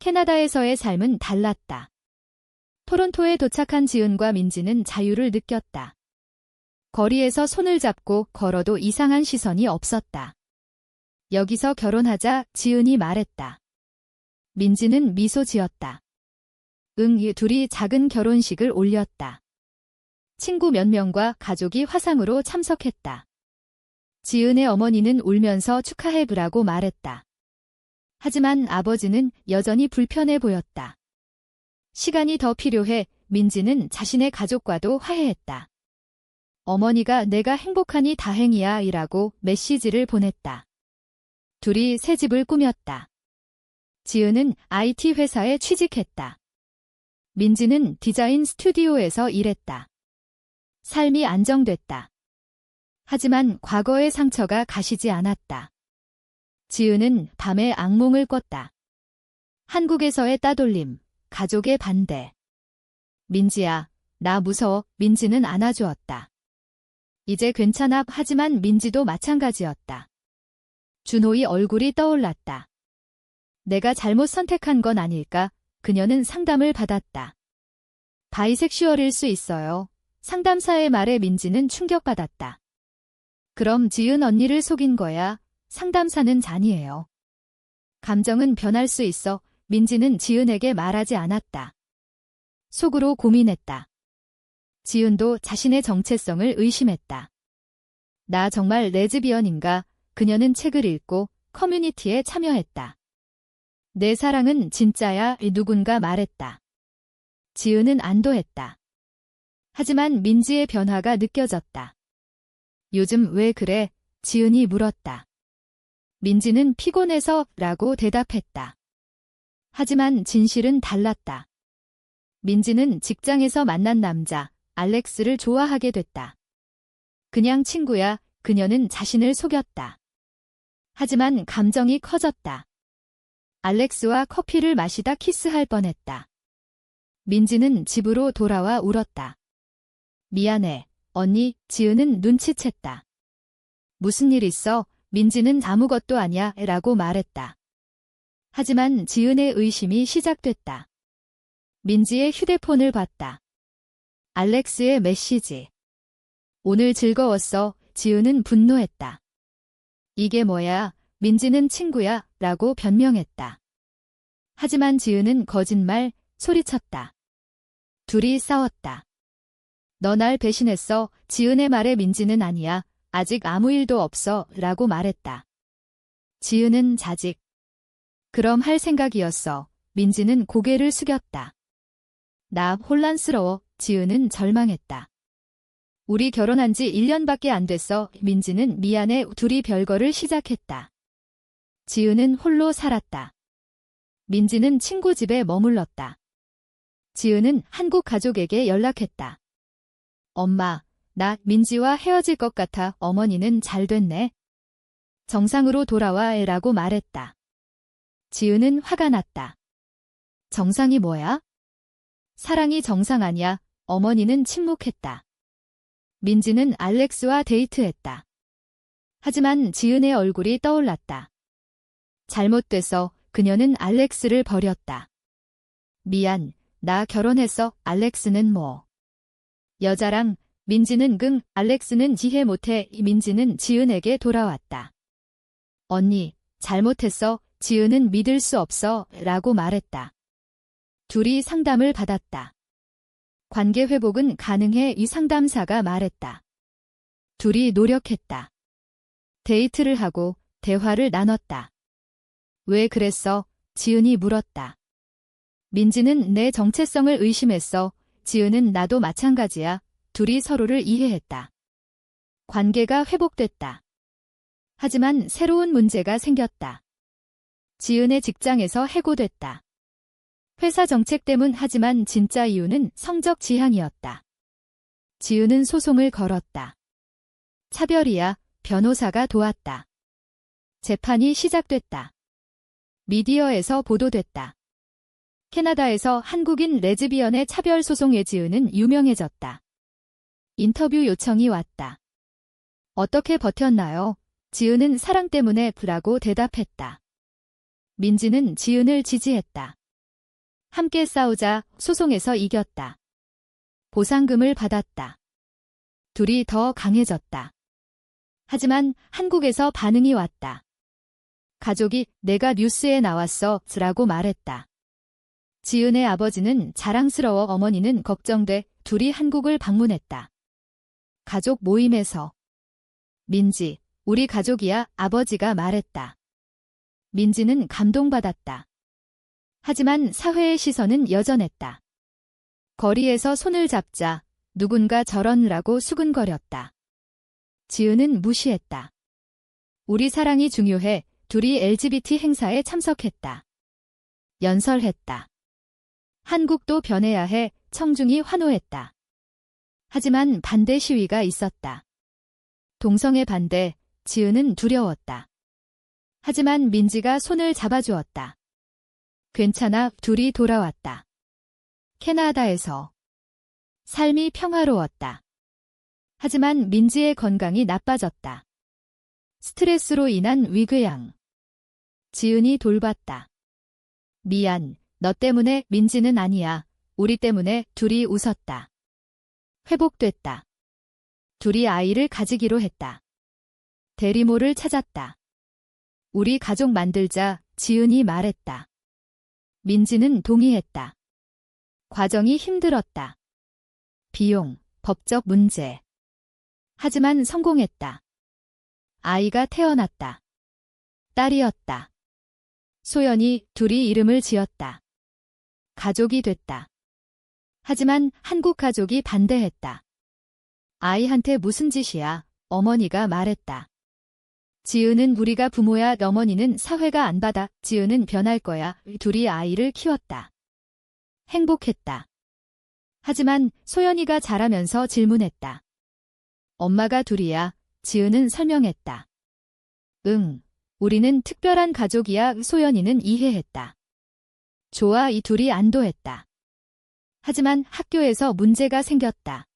캐나다에서의 삶은 달랐다. 토론토에 도착한 지은과 민지는 자유를 느꼈다. 거리에서 손을 잡고 걸어도 이상한 시선이 없었다. 여기서 결혼하자, 지은이 말했다. 민지는 미소 지었다. 응, 둘이 작은 결혼식을 올렸다. 친구 몇 명과 가족이 화상으로 참석했다. 지은의 어머니는 울면서 축하해주라고 말했다. 하지만 아버지는 여전히 불편해 보였다. 시간이 더 필요해. 민지는 자신의 가족과도 화해했다. 어머니가 내가 행복하니 다행이야 이라고 메시지를 보냈다. 둘이 새 집을 꾸몄다. 지은은 IT 회사에 취직했다. 민지는 디자인 스튜디오에서 일했다. 삶이 안정됐다. 하지만 과거의 상처가 가시지 않았다. 지은은 밤에 악몽을 꿨다. 한국에서의 따돌림, 가족의 반대. 민지야, 나 무서워. 민지는 안아주었다. 이제 괜찮아. 하지만 민지도 마찬가지였다. 준호의 얼굴이 떠올랐다. 내가 잘못 선택한 건 아닐까? 그녀는 상담을 받았다. 바이섹슈얼일 수 있어요. 상담사의 말에 민지는 충격받았다. 그럼 지은 언니를 속인 거야. 상담사는 잔이에요. 감정은 변할 수 있어. 민지는 지은에게 말하지 않았다. 속으로 고민했다. 지은도 자신의 정체성을 의심했다. 나 정말 레즈비언인가? 그녀는 책을 읽고 커뮤니티에 참여했다. 내 사랑은 진짜야. 누군가 말했다. 지은은 안도했다. 하지만 민지의 변화가 느껴졌다. 요즘 왜 그래? 지은이 물었다. 민지는 피곤해서 라고 대답했다. 하지만 진실은 달랐다. 민지는 직장에서 만난 남자, 알렉스를 좋아하게 됐다. 그냥 친구야. 그녀는 자신을 속였다. 하지만 감정이 커졌다. 알렉스와 커피를 마시다 키스할 뻔했다. 민지는 집으로 돌아와 울었다. 미안해, 언니. 지은은 눈치챘다. 무슨 일 있어? 민지는 아무것도 아니야 라고 말했다. 하지만 지은의 의심이 시작됐다. 민지의 휴대폰을 봤다. 알렉스의 메시지. 오늘 즐거웠어. 지은은 분노했다. 이게 뭐야? 민지는 친구야 라고 변명했다. 하지만 지은은 거짓말, 소리쳤다. 둘이 싸웠다. 너 날 배신했어. 지은의 말에 민지는 아니야. 아직 아무 일도 없어 라고 말했다. 지은은 자직. 그럼 할 생각이었어. 민지는 고개를 숙였다. 나 혼란스러워. 지은은 절망했다. 우리 결혼한 지 1년밖에 안 됐어. 민지는 미안해. 둘이 별거를 시작했다. 지은은 홀로 살았다. 민지는 친구 집에 머물렀다. 지은은 한국 가족에게 연락했다. 엄마, 나 민지와 헤어질 것 같아. 어머니는 잘 됐네. 정상으로 돌아와 라고 말했다. 지은은 화가 났다. 정상이 뭐야? 사랑이 정상 아니야. 어머니는 침묵했다. 민지는 알렉스와 데이트했다. 하지만 지은의 얼굴이 떠올랐다. 잘못돼서 그녀는 알렉스를 버렸다. 미안, 나 결혼했어. 알렉스는 뭐? 여자랑. 민지는 알렉스는 이해 못해. 민지는 지은에게 돌아왔다. 언니, 잘못했어. 지은은 믿을 수 없어 라고 말했다. 둘이 상담을 받았다. 관계 회복은 가능해. 이 상담사가 말했다. 둘이 노력했다. 데이트를 하고 대화를 나눴다. 왜 그랬어? 지은이 물었다. 민지는 내 정체성을 의심했어. 지은은 나도 마찬가지야. 둘이 서로를 이해했다. 관계가 회복됐다. 하지만 새로운 문제가 생겼다. 지은의 직장에서 해고됐다. 회사 정책 때문. 하지만 진짜 이유는 성적 지향이었다. 지은은 소송을 걸었다. 차별이야. 변호사가 도왔다. 재판이 시작됐다. 미디어에서 보도됐다. 캐나다에서 한국인 레즈비언의 차별 소송에 지은은 유명해졌다. 인터뷰 요청이 왔다. 어떻게 버텼나요? 지은은 사랑 때문에 라고 대답했다. 민지는 지은을 지지했다. 함께 싸우자 소송에서 이겼다. 보상금을 받았다. 둘이 더 강해졌다. 하지만 한국에서 반응이 왔다. 가족이 내가 뉴스에 나왔어 라고 말했다. 지은의 아버지는 자랑스러워, 어머니는 걱정돼. 둘이 한국을 방문했다. 가족 모임에서 민지, 우리 가족이야, 아버지가 말했다. 민지는 감동받았다. 하지만 사회의 시선은 여전했다. 거리에서 손을 잡자 누군가 저런라고 수근거렸다. 지은은 무시했다. 우리 사랑이 중요해. 둘이 LGBT 행사에 참석했다. 연설했다. 한국도 변해야 해. 청중이 환호했다. 하지만 반대 시위가 있었다. 동성애 반대. 지은은 두려웠다. 하지만 민지가 손을 잡아주었다. 괜찮아, 둘이 돌아왔다. 캐나다에서 삶이 평화로웠다. 하지만 민지의 건강이 나빠졌다. 스트레스로 인한 위궤양. 지은이 돌봤다. 미안, 너 때문에. 민지는 아니야. 우리 때문에. 둘이 웃었다. 회복됐다. 둘이 아이를 가지기로 했다. 대리모를 찾았다. 우리 가족 만들자, 지은이 말했다. 민지는 동의했다. 과정이 힘들었다. 비용, 법적 문제. 하지만 성공했다. 아이가 태어났다. 딸이었다. 소연이. 둘이 이름을 지었다. 가족이 됐다. 하지만 한국 가족이 반대했다. 아이한테 무슨 짓이야, 어머니가 말했다. 지은은 우리가 부모야, 어머니는 사회가 안 받아. 지은은 변할 거야. 둘이 아이를 키웠다. 행복했다. 하지만 소연이가 자라면서 질문했다. 엄마가 둘이야. 지은은 설명했다. 응, 우리는 특별한 가족이야. 소연이는 이해했다. 좋아. 이 둘이 안도했다. 하지만 학교에서 문제가 생겼다.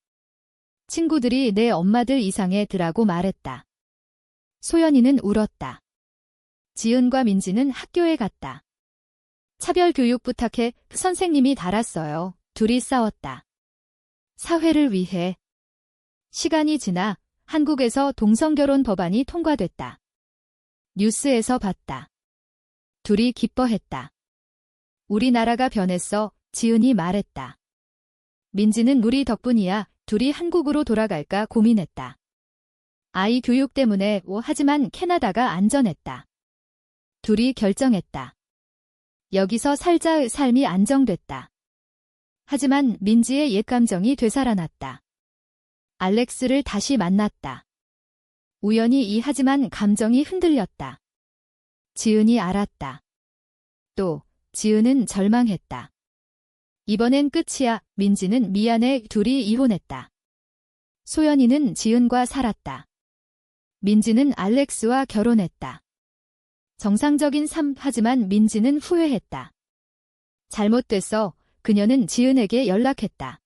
친구들이 내 엄마들 이상해라고 말했다. 소연이는 울었다. 지은과 민지는 학교에 갔다. 차별교육 부탁해. 선생님이 달았어요. 둘이 싸웠다. 사회를 위해. 시간이 지나 한국에서 동성결혼 법안이 통과됐다. 뉴스에서 봤다. 둘이 기뻐했다. 우리나라가 변했어. 지은이 말했다. 민지는 우리 덕분이야. 둘이 한국으로 돌아갈까 고민했다. 아이 교육 때문에. 하지만 캐나다가 안전했다. 둘이 결정했다. 여기서 살자. 삶이 안정됐다. 하지만 민지의 옛 감정이 되살아났다. 알렉스를 다시 만났다. 우연히. 하지만 감정이 흔들렸다. 지은이 알았다. 또 지은은 절망했다. 이번엔 끝이야. 민지는 미안해. 둘이 이혼했다. 소연이는 지은과 살았다. 민지는 알렉스와 결혼했다. 정상적인 삶. 하지만 민지는 후회했다. 잘못됐어. 그녀는 지은에게 연락했다.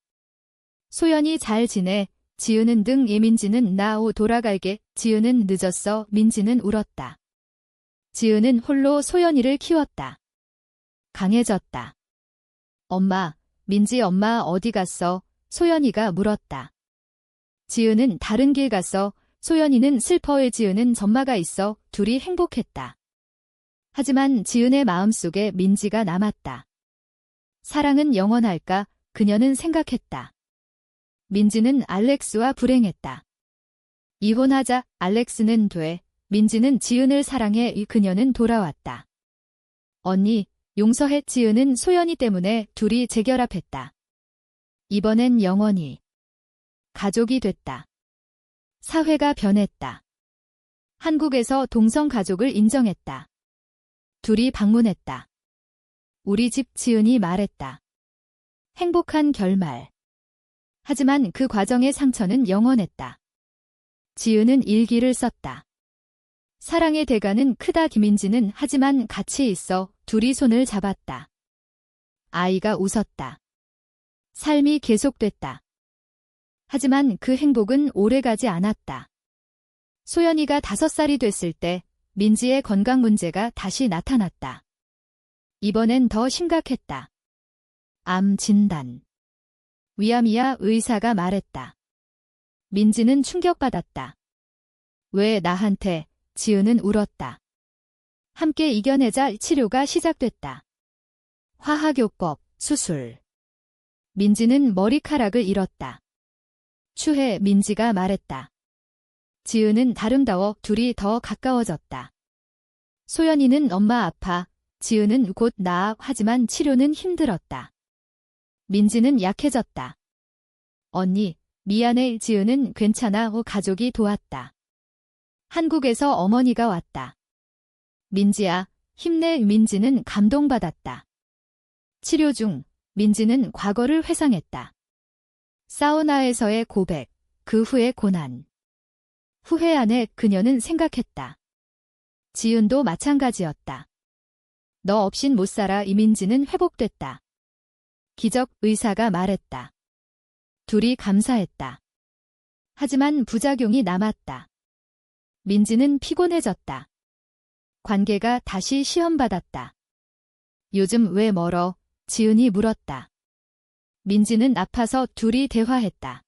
소연이 잘 지내. 지은은 등. 민지는 나오 돌아갈게. 지은은 늦었어. 민지는 울었다. 지은은 홀로 소연이를 키웠다. 강해졌다. 엄마, 민지 엄마 어디 갔어? 소연이가 물었다. 지은은 다른 길 갔어. 소연이는 슬퍼해. 지은은 전마가 있어. 둘이 행복했다. 하지만 지은의 마음속에 민지가 남았다. 사랑은 영원할까? 그녀는 생각했다. 민지는 알렉스와 불행했다. 이혼하자. 알렉스는 돼. 민지는 지은을 사랑해. 그녀는 돌아왔다. 언니, 용서해. 지은은 소연이 때문에. 둘이 재결합했다. 이번엔 영원히. 가족이 됐다. 사회가 변했다. 한국에서 동성가족을 인정했다. 둘이 방문했다. 우리 집. 지은이 말했다. 행복한 결말. 하지만 그 과정의 상처는 영원했다. 지은은 일기를 썼다. 사랑의 대가는 크다. 김민지는. 하지만 같이 있어. 둘이 손을 잡았다. 아이가 웃었다. 삶이 계속됐다. 하지만 그 행복은 오래가지 않았다. 소연이가 5살이 됐을 때 민지의 건강 문제가 다시 나타났다. 이번엔 더 심각했다. 암 진단. 위암이야, 의사가 말했다. 민지는 충격받았다. 왜 나한테? 지은은 울었다. 함께 이겨내자. 치료가 시작됐다. 화학요법, 수술. 민지는 머리카락을 잃었다. 추해. 민지가 말했다. 지은은 다름다워. 둘이 더 가까워졌다. 소연이는 엄마 아파. 지은은 곧 나아. 하지만 치료는 힘들었다. 민지는 약해졌다. 언니, 미안해. 지은은 괜찮아. 가족이 도왔다. 한국에서 어머니가 왔다. 민지야, 힘내. 민지는 감동받았다. 치료 중 민지는 과거를 회상했다. 사우나에서의 고백, 그 후의 고난. 후회 안에 그녀는 생각했다. 지은도 마찬가지였다. 너 없인 못 살아. 이민지는 회복됐다. 기적. 의사가 말했다. 둘이 감사했다. 하지만 부작용이 남았다. 민지는 피곤해졌다. 관계가 다시 시험받았다. 요즘 왜 멀어? 지은이 물었다. 민지는 아파서. 둘이 대화했다.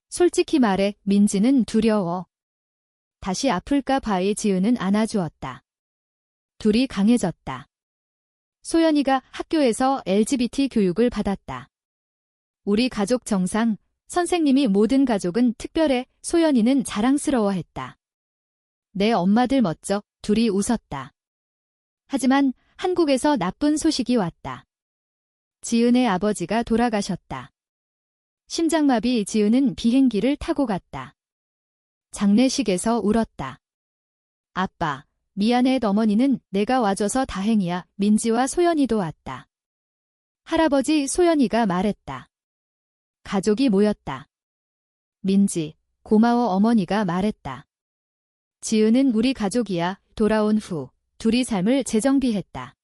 솔직히 말해. 민지는 두려워. 다시 아플까 봐이. 지은은 안아주었다. 둘이 강해졌다. 소연이가 학교에서 LGBT 교육을 받았다. 우리 가족 정상. 선생님이 모든 가족은 특별해. 소연이는 자랑스러워했다. 내 엄마들 멋져. 둘이 웃었다. 하지만 한국에서 나쁜 소식이 왔다. 지은의 아버지가 돌아가셨다. 심장마비. 지은은 비행기를 타고 갔다. 장례식에서 울었다. 아빠, 미안해. 어머니는 내가 와줘서 다행이야. 민지와 소연이도 왔다. 할아버지. 소연이가 말했다. 가족이 모였다. 민지, 고마워. 어머니가 말했다. 지은은 우리 가족이야. 돌아온 후 둘이 삶을 재정비했다.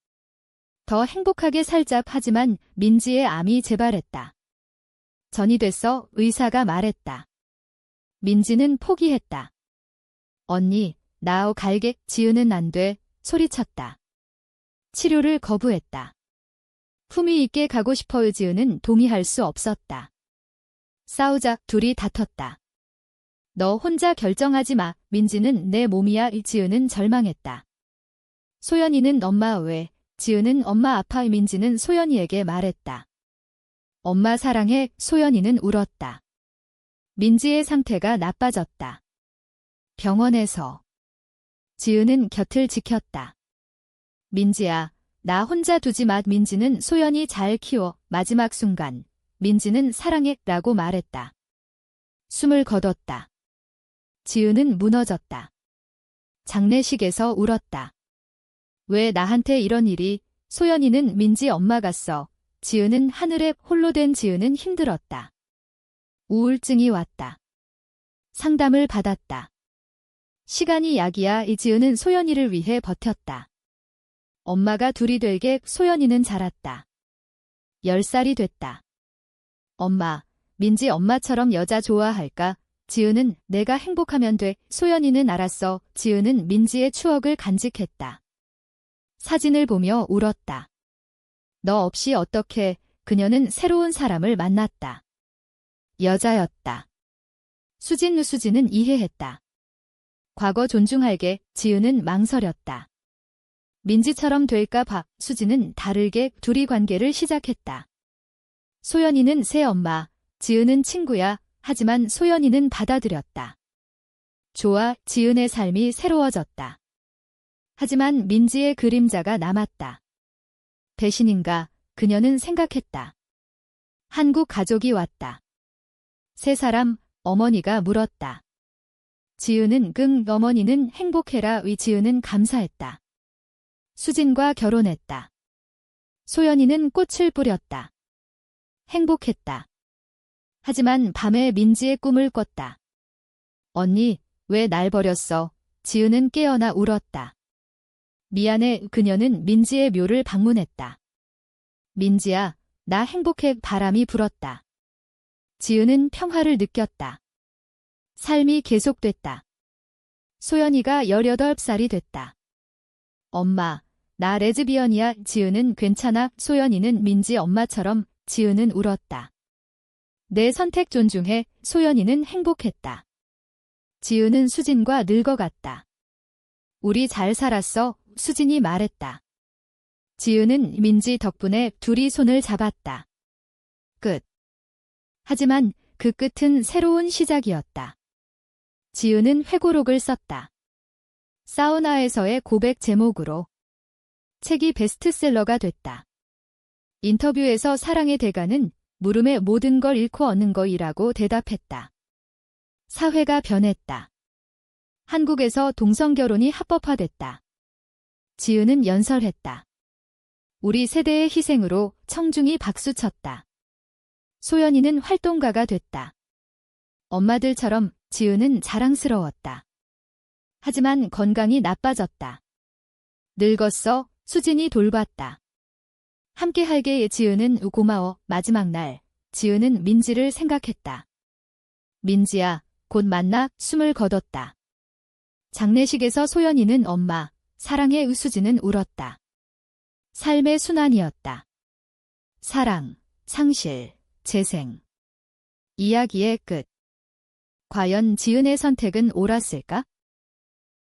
더 행복하게 살자. 하지만 민지의 암이 재발했다. 전이 됐어. 의사가 말했다. 민지는 포기했다. 언니, 나오 갈게. 지은은 안 돼. 소리쳤다. 치료를 거부했다. 품위 있게 가고 싶어요. 지은은 동의할 수 없었다. 싸우자. 둘이 다퉜다. 너 혼자 결정하지 마. 민지는 내 몸이야. 지은은 절망했다. 소연이는 엄마 왜? 지은은 엄마 아파. 민지는 소연이에게 말했다. 엄마 사랑해. 소연이는 울었다. 민지의 상태가 나빠졌다. 병원에서 지은은 곁을 지켰다. 민지야, 나 혼자 두지 마. 민지는 소연이 잘 키워. 마지막 순간 민지는 사랑해 라고 말했다. 숨을 거뒀다. 지은은 무너졌다. 장례식에서 울었다. 왜 나한테 이런 일이? 소연이는 민지 엄마가 써. 지은은 하늘에 홀로 된. 지은은 힘들었다. 우울증이 왔다. 상담을 받았다. 시간이 약이야. 지은은 소연이를 위해 버텼다. 엄마가 둘이 되게. 소연이는 자랐다. 10살이 됐다. 엄마, 민지 엄마처럼 여자 좋아할까? 지은은 내가 행복하면 돼. 소연이는 알았어. 지은은 민지의 추억을 간직했다. 사진을 보며 울었다. 너 없이 어떻게? 그녀는 새로운 사람을 만났다. 여자였다. 수진은 이해했다. 과거 존중할게. 지은은 망설였다. 민지처럼 될까 봐. 수진은 다르게. 둘이 관계를 시작했다. 소연이는 새 엄마, 지은은 친구야. 하지만 소연이는 받아들였다. 좋아. 지은의 삶이 새로워졌다. 하지만 민지의 그림자가 남았다. 배신인가? 그녀는 생각했다. 한국 가족이 왔다. 세 사람. 어머니가 물었다. 지은은 어머니는 행복해라. 지은은 감사했다. 수진과 결혼했다. 소연이는 꽃을 뿌렸다. 행복했다. 하지만 밤에 민지의 꿈을 꿨다. 언니, 왜 날 버렸어? 지은은 깨어나 울었다. 미안해. 그녀는 민지의 묘를 방문했다. 민지야, 나 행복해. 바람이 불었다. 지은은 평화를 느꼈다. 삶이 계속됐다. 소연이가 18살이 됐다. 엄마, 나 레즈비언이야. 지은은 괜찮아. 소연이는 민지 엄마처럼. 지은은 울었다. 내 선택 존중해. 소연이는 행복했다. 지은은 수진과 늙어갔다. 우리 잘 살았어. 수진이 말했다. 지은은 민지 덕분에 둘이 손을 잡았다. 끝. 하지만 그 끝은 새로운 시작이었다. 지은은 회고록을 썼다. 사우나에서의 고백 제목으로. 책이 베스트셀러가 됐다. 인터뷰에서 사랑의 대가는 물음에 모든 걸 잃고 얻는 거이라고 대답했다. 사회가 변했다. 한국에서 동성결혼이 합법화됐다. 지은은 연설했다. 우리 세대의 희생으로 청중이 박수쳤다. 소연이는 활동가가 됐다. 엄마들처럼 지은은 자랑스러웠다. 하지만 건강이 나빠졌다. 늙었어. 수진이 돌봤다. 함께 할게. 지은은 고마워. 마지막 날, 지은은 민지를 생각했다. 민지야, 곧 만나. 숨을 거뒀다. 장례식에서 소연이는 엄마, 사랑해. 수진은 울었다. 삶의 순환이었다. 사랑, 상실, 재생. 이야기의 끝. 과연 지은의 선택은 옳았을까?